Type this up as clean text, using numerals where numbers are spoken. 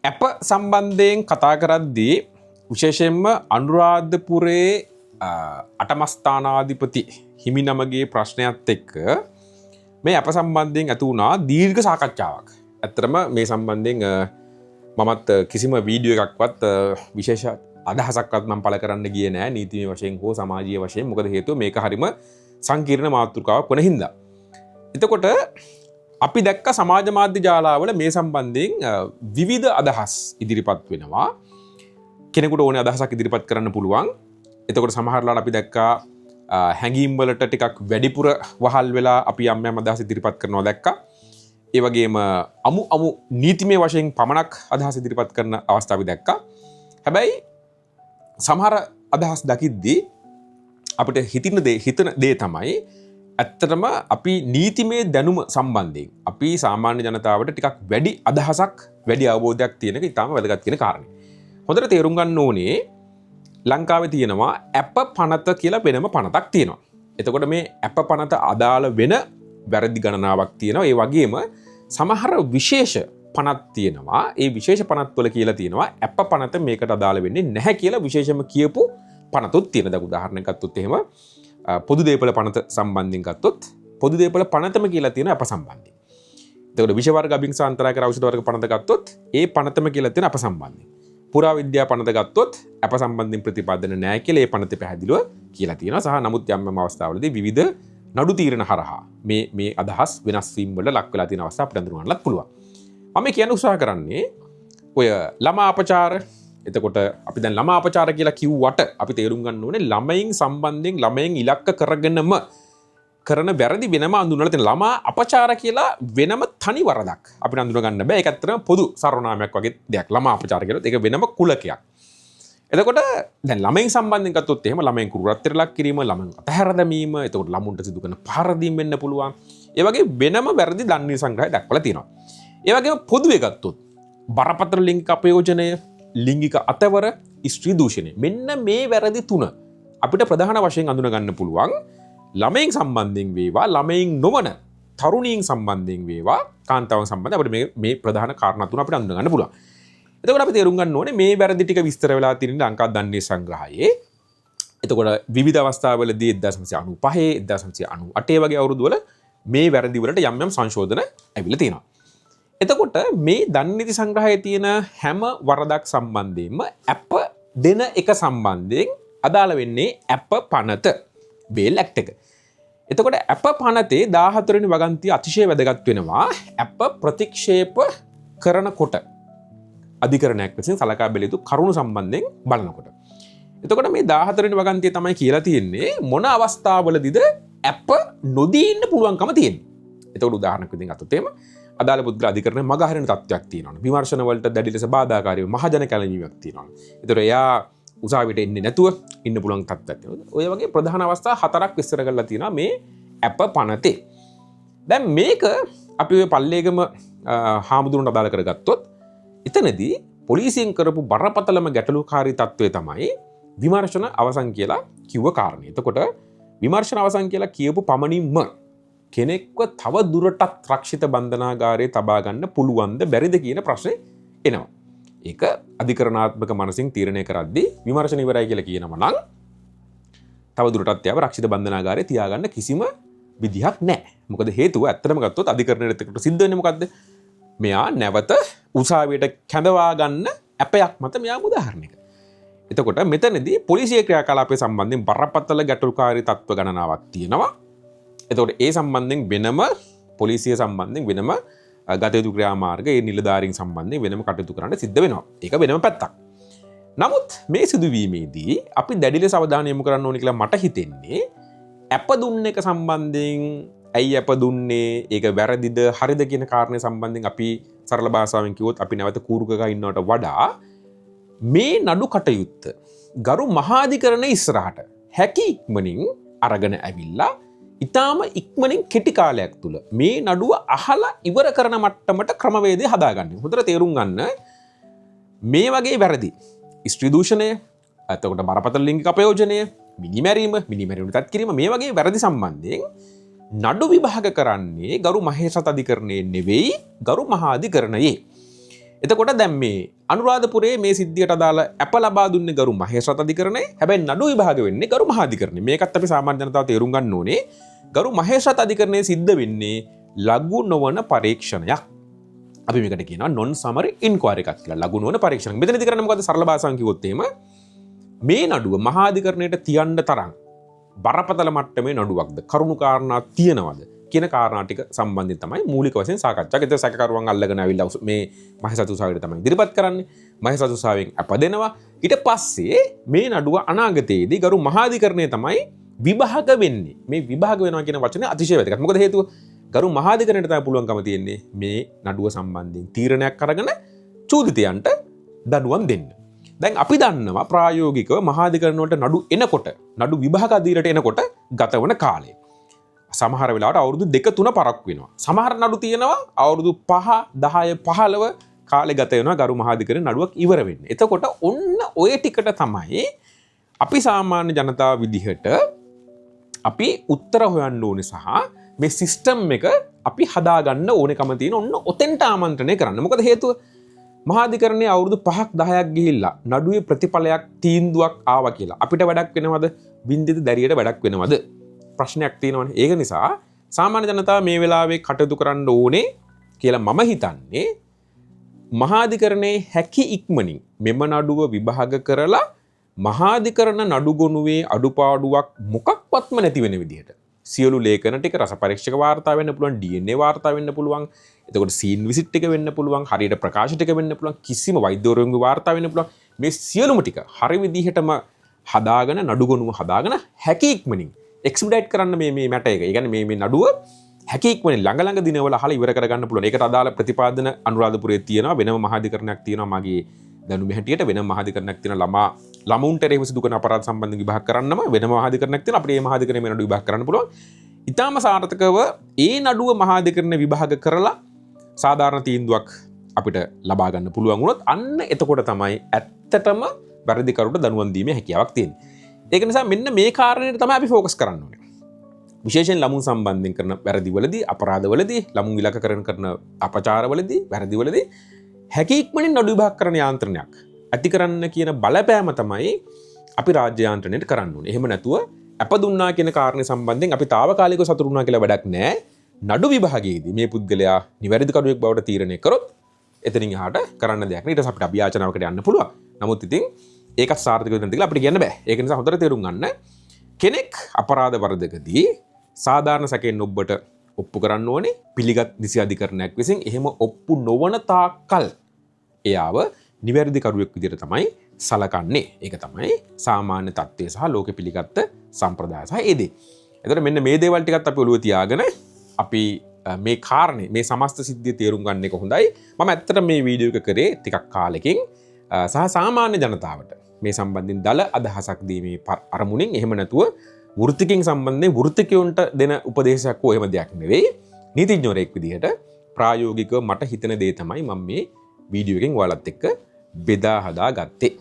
ඇප සම්බන්ධයෙන් කතා කරද්දී විශේෂයෙන්ම අනුරාධපුරයේ අටමස්ථානාධිපති හිමි නමගේ ප්‍රශ්නයත් එක්ක මේ ඇප සම්බන්ධයෙන් ඇති වුණා දීර්ඝ සාකච්ඡාවක්. ඇත්තටම මේ සම්බන්ධයෙන් මමත් කිසිම වීඩියෝ එකක්වත් විශේෂ අදහසක්වත් මම පළ කරන්න ගියේ නෑ නීතිමය වශයෙන් හෝ සමාජීය වශයෙන්. මොකද හේතුව මේක හරිම සංකීර්ණ මාතෘකාවක් වන හින්දා. එතකොට අපි දැක්ක සමාජ මාධ්‍ය ජාලාවල මේ සම්බන්ධයෙන් විවිධ අදහස් ඉදිරිපත් වෙනවා. කෙනෙකුට ඕනේ අදහසක් ඉදිරිපත් කරන්න පුළුවන්. එතකොට සමහරලාට අපි දැක්කා හැඟීම් වලට ටිකක් වැඩිපුර වහල් වෙලා අපි යම් අදහස් ඉදිරිපත් කරනවා දැක්කා. ඒ වගේම අමු නීතිමය වශයෙන් පමණක් අදහස් ඉදිරිපත් කරන අවස්ථාව දැක්කා. හැබැයි සමහර අදහස් දකිද්දී අපිට හිතන දේ තමයි ඇත්තටම අපි නීතිමය දැනුම සම්බන්ධයෙන් අපි සාමාන්‍ය ජනතාවට ටිකක් වැඩි අදහසක් වැඩි අවබෝධයක් තියෙන එක ඉතාම වැදගත් කියන කාරණේ. හොඳට තේරුම් ගන්න ඕනේ ලංකාවේ තියෙනවා ඇප පනත කියලා වෙනම පනතක් තියෙනවා. එතකොට මේ ඇප පනත අදාළ වෙන වැරදි ගණනාවක් තියෙනවා. ඒ වගේම සමහර විශේෂ පනත් තියෙනවා. ඒ විශේෂ පනත් වල කියලා තියෙනවා ඇප පනත මේකට අදාළ වෙන්නේ නැහැ කියලා විශේෂම කියපු පනතුත් තියෙනවා. දැන් උදාහරණයක් ගත්තොත් එහෙම පොදු දේපල පනත සම්බන්ධයෙන් ගත්තොත් පොදු දේපල පනතම කියලා තියෙන අප සම්බන්ධයෙන්. එතකොට විෂ වර්ග අභිංසාන්තරායක ඖෂධ වර්ග පනත ගත්තොත් ඒ පනතම කියලා තියෙන අප සම්බන්ධයෙන්. පුරා විද්‍යා පනත ගත්තොත් අප සම්බන්ධයෙන් ප්‍රතිපාදන නැහැ කියලා ඒ පනතේ පැහැදිලිව කියලා තියෙනවා. සහ නමුත් යම් අවස්ථාවලදී විවිධ නඩු තීරණ හරහා මේ අදහස් වෙනස් වීම වල ලක් වෙලා තියෙන අවස්ථා අපිට අඳුරගන්නත් පුළුවන්. මම කියන්න උත්සාහ කරන්නේ ඔය ළමා අපචාර. එතකොට අපි දැන් ළමා අපචාර කියලා කිව්වට අපි තේරුම් ගන්න ඕනේ ළමයින් සම්බන්ධයෙන් ළමයින් ඉලක්ක කරගෙනම කරන වැරදි වෙනම අඳුනලා තියෙන ළමා අපචාර කියලා වෙනම තනි වරදක් අපිට අඳුන ගන්න බෑ. ඒක ඇත්තටම පොදු සර්වනාමයක් වගේ දෙයක්. ළමා අපචාර කියලත් ඒක වෙනම කුලකයක්. එතකොට දැන් ළමයින් සම්බන්ධයෙන් ගත්තොත් එහෙම ළමයින් කුරුරත්තර ලක් කිරීම, ළමයින් අතහැර දැමීම, එතකොට ළමුන්ට සිදු කරන පහර දීම වෙන්න පුළුවන්. ඒ වගේ වෙනම වැරදි දඬුවම් සංග්‍රහය දක්වලා තියෙනවා. ඒ වගේම පොදුවේ ගත්තොත් බරපතල ලිංගික අපයෝජනය, ලිංගික අතවර, ස්ත්‍රී දූෂණය. මෙන්න මේ වැරදි තුන අපිට ප්‍රධාන වශයෙන් අඳුන ගන්න පුළුවන්. ළමයින් සම්බන්ධයෙන් වේවා, ළමයින් නොවන තරුණීන් සම්බන්ධයෙන් වේවා, කාන්තාවන් සම්බන්ධයෙන් අපිට මේ ප්‍රධාන කාරණා තුන අපිට අඳුන ගන්න පුළුවන්. එතකොට අපි තේරුම් ගන්න ඕනේ මේ වැරදි ටික විස්තර වෙලා තියෙන ලංකා දන්නේ සංග්‍රහයේ. එතකොට විවිධ අවස්ථාවලදී 1995, 1998 වගේ අවුරුදු වල මේ වැරදි වලට යම් සංශෝධන ඇවිල්ලා තියෙනවා. එතකොට මේ දන්නීති සංග්‍රහයේ තියෙන හැම වරදක් සම්බන්ධයෙන්ම ඇප දෙන එක සම්බන්ධයෙන් අදාළ වෙන්නේ ඇප පනත බේල් ඇක්ට් එක. එතකොට ඇප පනතේ 14 වෙනි වගන්තිය අතිශය වැදගත් වෙනවා ඇප ප්‍රතික්ෂේප කරනකොට අධිකරණයක් විසින් සලකා බැලිය යුතු කරුණු සම්බන්ධයෙන් බලනකොට. එතකොට මේ 14 වෙනි වගන්තිය තමයි කියලා තියෙන්නේ මොන අවස්ථාවලදීද ඇප නොදී ඉන්න පුළුවන්කම තියෙන්නේ. එතකොට උදාහරණයක් විදිහට ගත්තොත් එහෙම අදාළ පුද්ගල අධිකරණය මගහරින තත්ත්වයක් තියෙනවා. විමර්ශන වලට දැඩි ලෙස බාධාකාරී මහජන කැළඹීමක් තියෙනවා. ඒතර එයා උසාවියට එන්නේ නැතුව ඉන්න පුළුවන් තත්ත්වයක් තියෙනවා. ඔය වගේ ප්‍රධාන අවස්ථා 4ක් විස්තර කරලා තියෙනවා මේ ඇප පනතේ. දැන් මේක අපි ඔය පල්ලේගම හාමුදුරුවන්ට අදාළ කරගත්තොත් එතනදී පොලිසියෙන් කරපු බරපතලම ගැටලුකාරී තත්ත්වය තමයි විමර්ශන අවසන් කියලා කිව්ව කාරණේ. එතකොට විමර්ශන අවසන් කියලා කියපු පමණින්ම කෙනෙක්ව තව දුරටත් රක්ෂිත බන්ධනාගාරයේ තබා ගන්න පුළුවන්ද බැරිද කියන ප්‍රශ්නේ එනවා. ඒක අධිකරණාත්මක මනසින් තීරණය කරද්දී විමර්ශන ඉවරයි කියලා කියනවා නම් තව දුරටත් යාව රක්ෂිත බන්ධනාගාරයේ තියාගන්න කිසිම විදිහක් නැහැ. මොකද හේතුව ඇත්තටම ගත්තොත් අධිකරණයට එකට සිද්ධ වෙන්නේ මොකද්ද? මෙයා නැවත උසාවියට කැඳවා ගන්න ඇපයක් මත මෙයා උදාහරණයක. එතකොට මෙතනදී පොලිසිය ක්‍රියාකලාපය සම්බන්ධයෙන් බරපතල ගැටලුකාරී තත්ත්ව ගණනාවක් තියෙනවා. එතකොට ඒ සම්බන්ධයෙන් වෙනම පොලිසිය සම්බන්ධයෙන් වෙනම ගත යුතු ක්‍රියාමාර්ග ඒ නිලධාරීන් සම්බන්ධයෙන් වෙනම කටයුතු කරන්න සිද්ධ වෙනවා. ඒක වෙනම පැත්තක්. නමුත් මේ සිදුවීමේදී අපි දැඩි ලෙස අවධානය යොමු කරන්න ඕනේ කියලා මට හිතෙන්නේ ඇප දුන්න එක සම්බන්ධයෙන් ඇයි අප දුන්නේ, ඒක වැරදිද හරිද කියන කාරණය සම්බන්ධයෙන් අපි සරල භාෂාවෙන් කිව්වොත් අපි නැවත කූරුකක ඉන්නවට වඩා මේ නඩු කටයුත්ත ගරු මහාධිකරණ ඉස්සරහට හැකි ඉක්මනින් අරගෙන ඇවිල්ලා ඉතාම ඉක්මනින් කෙටි කාලයක් තුල මේ නඩුව අහලා ඉවර කරන මට්ටමට ක්‍රමවේදය හදාගන්න. හොඳට තේරුම් ගන්න මේ වගේ වැරදි ස්ත්‍රී දූෂණය, එතකොට බරපතල ලිංගික අපයෝජනය, මිනිමැරීම තත් කිරීම මේ වගේ වැරදි සම්බන්ධයෙන් නඩු විභාග කරන්නේ ගරු මහේසත් අධිකරණයේ නෙවෙයි ගරු මහා අධිකරණයේ. එතකොට දැන් මේ අනුරාධපුරයේ මේ සිද්ධියට අදාළ අප ලබා දුන්නේ ගරු මහේස්ත්‍රාත් අධිකරණය. හැබැයි නඩු විභාග වෙන්නේ ගරු මහා අධිකරණය. මේකත් අපි සාමාන්‍ය ජනතාව තේරුම් ගන්න ඕනේ. ගරු මහේස්ත්‍රාත් අධිකරණයේ සිද්ධ වෙන්නේ ලඝු නොවන පරීක්ෂණයක්. අපි මේකට කියනවා non summary inquiry එකක් කියලා. ලඝු නොවන පරීක්ෂණයක්. මෙතනදී කරන්නේ මොකද්ද? සරල භාෂාවෙන් කිව්වොත් එහෙම මේ නඩුව මහා අධිකරණයට තියන්න තරම් බරපතල මට්ටමේ නඩුවක්ද? කරුණු කාරණා තියෙනවද? කියන කාරණා ටික සම්බන්ධයෙන් තමයි මූලික වශයෙන් සාකච්ඡා කරන්නේ. ඒක සැකකරුවන් අල්ලගෙන ආවිල්ලා මේ මහේස්ත්‍රාත් උසාවියට තමයි ඉදිරිපත් කරන්නේ. මහේස්ත්‍රාත් උසාවියෙන් අපදෙනවා. ඊට පස්සේ මේ නඩුව අනාගතයේදී ගරු මහා අධිකරණය තමයි විභාග වෙන්නේ. මේ විභාග වෙනවා කියන වචනේ අතිශය වැදගත්. මොකද හේතුව ගරු මහා අධිකරණයට තමයි පුළුවන්කම තියෙන්නේ මේ නඩුව සම්බන්ධයෙන් තීරණයක් අරගෙන චූදිතයන්ට දඬුවම් දෙන්න. දැන් අපි දන්නවා ප්‍රායෝගිකව මහා අධිකරණ වලට නඩු එනකොට නඩු විභාග අධීරයට එනකොට ගතවන කාලය. සමහර වෙලාවට අවුරුදු 2-3 පරක්කු වෙනවා. සමහර නඩු තියෙනවා අවුරුදු 5, 10, 15 කාලේ ගත වෙනවා ගරු මහා අධිකරණ නඩුවක් ඉවර වෙන්නේ. එතකොට ඔන්න ඔය ටිකට තමයි අපි සාමාන්‍ය ජනතාව විදිහට අපි උත්තර හොයන්න ඕනේ සහ මේ සිස්ටම් එක අපි හදාගන්න ඕනෙකම තියෙන ඔන්න ඔතෙන්ට ආමන්ත්‍රණය කරන්න. මොකද හේතුව මහා අධිකරණයේ අවුරුදු 5ක් 10ක් ගිහිල්ලා නඩුවේ ප්‍රතිඵලයක් තීන්දුවක් ආවා කියලා අපිට වැඩක් වෙනවද? වින්දිත දැරියට වැඩක් වෙනවද? ප්‍රශ්නයක් තියෙනවනේ. ඒක නිසා සාමාන්‍ය ජනතාව මේ වෙලාවේ කටයුතු කරන්න ඕනේ කියලා මම හිතන්නේ මහා අධිකරණයේ හැකි ඉක්මනින් මෙම නඩුව විභාග කරලා මහා අධිකරණ නඩු ගොනුවේ අඩුපාඩුවක් මොකක්වත්ම නැති වෙන විදිහට සියලු ලේඛන ටික රස පරීක්ෂක වාර්තා වෙන්න පුළුවන්, DNA වාර්තා වෙන්න පුළුවන්, එතකොට සීන් විසිට් ටික වෙන්න පුළුවන්, හරියට ප්‍රකාශ ටික වෙන්න පුළුවන්, කිසිම වෛද්‍යවරුන්ගේ වාර්තා වෙන්න පුළුවන්. මේ සියලුම ටික හරි විදිහටම හදාගෙන නඩු ගොනුව හදාගෙන හැකි ඉක්මනින් එක්ස්පිඩයිට් කරන්න මේ මැට එක. ඒ කියන්නේ මේ නඩුව හැකි ඉක්මනින් ළඟ දිනවල අහලා ඉවර කරගන්න පුළුවන්. ඒකට අදාළ ප්‍රතිපාදන අනුරාධපුරයේ තියෙනවා, වෙනම මහා අධිකරණයක් තියෙනවා. මගේ දැනුම හැටියට වෙනම මහා අධිකරණයක් තියෙනවා. ළමුන්ට රෙහිව සිදු කරන අපරාධ සම්බන්ධ විභාග කරන්නම වෙනම මහා අධිකරණයක් තියෙනවා. අපිට මේ මහා අධිකරණයේ මේ නඩුව විභාග කරන්න පුළුවන්. ඊටාම සාර්ථකව ඒ නඩුව මහා අධිකරණය විභාග කරලා සාධාරණ තීන්දුවක් අපිට ලබා ගන්න පුළුවන් වුණොත් අන්න එතකොට තමයි ඇත්තටම වැරදිකරුට දඬුවම් දීමේ හැකියාවක් තියෙන්නේ. ඒක නිසා මෙන්න මේ කාරණේට තමයි අපි ફોකස් කරන්න ඕනේ. විශේෂයෙන් ළමුන් සම්බන්ධයෙන් කරන වැරදිවලදී, අපරාධවලදී, ළමුන් ඉලක්ක කරන අපචාරවලදී, වැරදිවලදී හැකි ඉක්මනින් නඩු විභාග කරන යාන්ත්‍රණයක් ඇති කරන්න කියන බලපෑම තමයි අපි රාජ්‍ය යාන්ත්‍රණයට කරන්න ඕනේ. එහෙම නැතුව අප දුන්නා කියන කාරණේ සම්බන්ධයෙන් අපි తాවකාලිකව සතුටු වුණා කියලා වැඩක් නැහැ. නඩු විභාගයේදී මේ පුද්ගලයා නිවැරදි කරුවෙක් බවට තීරණය කරොත් එතනින් එහාට කරන්න දෙයක් නෑ. ඊට පස්සේ අපිට අභියාචනාවකට යන්න පුළුවන්. නමුත් ඉතින් ඒකත් සාර්ථක වෙන්නේ නැති කියලා අපිට කියන්න බෑ. ඒක නිසා හොඳට තේරුම් ගන්න. කෙනෙක් අපරාධ වරදකදී සාධාරණ සැකයෙන් ඔබට ඔප්පු කරන්න ඕනේ පිළිගත් නිසි අධිකරණයක් විසින්. එහෙම ඔප්පු නොවන තාක්කල් එයාව නිවැරදි කරුවෙක් විදිහට තමයි සලකන්නේ. ඒක තමයි සාමාන්‍ය තත්ත්වය සහ ලෝකෙ පිළිගත්ත සම්ප්‍රදාය සහ ඒ දේ. එතකොට මෙන්න මේ දේවල් ටිකත් අපි ඔළුවේ තියාගෙන අපි මේ කාරණේ මේ සමස්ත සිද්ධිය තේරුම් ගන්න එක හොඳයි. මම ඇත්තට මේ වීඩියෝ එක කරේ ටිකක් කාලෙකින් සහ සාමාන්‍ය ජනතාවට මේ සම්බන්ධයෙන් දල අදහසක් දීමේ අරමුණින්. එහෙම නැතුව වෘත්තිකින් සම්බන්ධයෙන් වෘත්තිකයන්ට දෙන උපදේශයක් හෝ එහෙම දෙයක් නෙවෙයි. නීතිඥවරයෙක් විදිහට ප්‍රායෝගිකව මට හිතෙන දේ තමයි මම මේ වීඩියෝ එකෙන් ඔයාලත් එක්ක බෙදා හදා ගත්තේ.